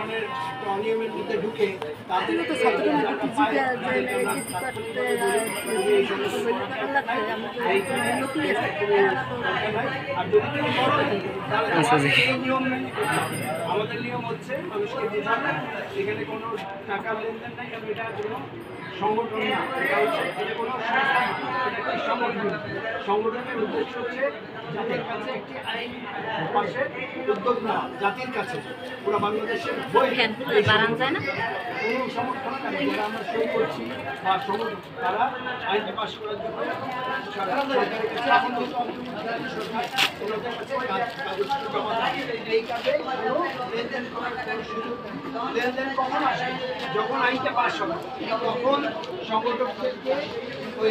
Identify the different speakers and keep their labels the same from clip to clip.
Speaker 1: ধরনের অনিয়মের মধ্যে ঢুকে তাদের আমাদের নিয়ম হচ্ছে মানুষকে বোঝানো এখানে কোনো টাকার লেনদেন নাই, কারণ এটা কোনো সংগঠন না, এটা হচ্ছে এটা কোনো সংস্থা, এটা একটি সংগঠন। সংগঠনের উদ্দেশ্য হচ্ছে জাতির কাছে একটি আইন পাশের উদ্যোগ নেওয়া, জাতির কাছে পুরো বাংলাদেশের কোনো সমর্থনকারী যারা আমরা সই করছি বা সংগঠন তারা আইনটি পাশ করার জন্য সরকারের কাছে এখন সরকার ওনাদের কাছে কাগজপত্র জমা দেয়। এই কাজে কোনো লেনদেন করার কোনো সুযোগ নেই। লেনদেন কখন আসে? যখন আইনটা পাশ হবে তখন সংগঠকদেরকে ওই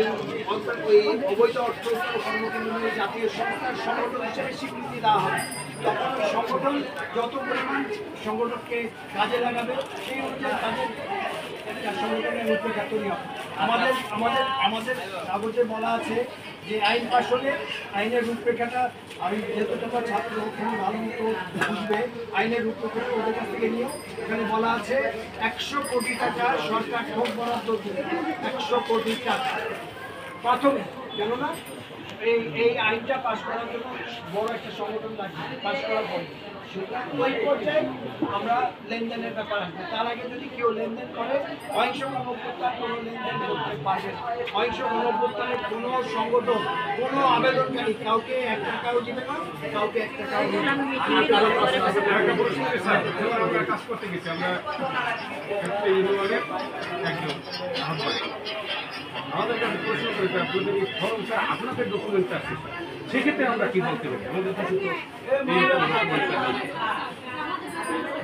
Speaker 1: অবৈধ অর্থ কর্মকেন্দ্র জাতীয় সংস্থার সংগঠন হিসেবে স্বীকৃতি দেওয়া হবে। তখন সংগঠন যত পরিমাণ সংগঠনকে কাজে লাগাবে সেই অনুযায়ী তাদের সংগঠনের রূপরেখা তৈরি হবে। আমাদের কাগজে বলা আছে যে আইন পাশ হলে আইনের রূপরেখাটা, আমি যেহেতু তোমরা ছাত্র ওখানে ভালো মতো বুঝবে, আইনের রূপরেখা ওদের কাছ থেকে নিয়েও এখানে বলা আছে 100 কোটি টাকা সরকার ঠোক বরাদ্দ দেবে। 100 কোটি টাকা প্রাথমিক, কেননা এই আইনটা পাশ করার জন্য বড় একটা সংগঠন লাগবে পাশ করার পর। সুতরাং ওই পর্যায়ে আমরা লেনদেনের ব্যাপার আসবে। তার আগে যদি কেউ লেনদেন করে অহিংস গণঅভ্যুত্থান কোনো লেনদেন করতে পারবে না। অহিংস গণঅভ্যুত্থানের কোনো সংগঠন কোনো আবেদনকারী কাউকে 1 টাকাও দিবে না, কাউকে 1 টাকাও দিবে না।
Speaker 2: আমরা কাজ করতে গেছি, আমরা একটা ইউনিয়নের একজন আমাদের কাছে প্রশ্ন করেছে আপনাদের এই ফর্ম স্যার আপনাদের ডকুমেন্ট আছে, সেক্ষেত্রে আমরা কি বলতে পারি? আমাদের কাছে তো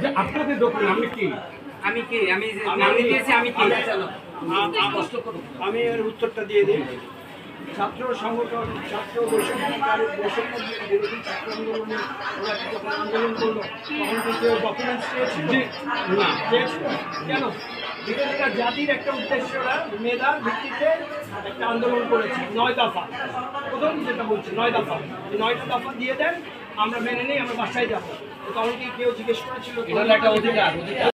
Speaker 2: যে আপনাদের ডকুমেন্ট আমি কি
Speaker 1: আমি এর উত্তরটা দিয়ে দিই। ছাত্র সংগঠন, ছাত্র বৈষম্য বিরোধী ছাত্র আন্দোলনে ওরা যখন আন্দোলন করলো তখন কিন্তু ডকুমেন্টস চেয়েছিল না, কেন? বিরোধীরা জাতির একটা উদ্দেশ্য, ওরা মেধার ভিত্তিতে একটা আন্দোলন করেছে 9 দফা। প্রথম যেটা বলছি 9 দফা, 9টা দফা দিয়ে দেন, আমরা মেনে নেই, আমরা বাসায় যাবো। তখন কি কেউ জিজ্ঞেস করেছিল?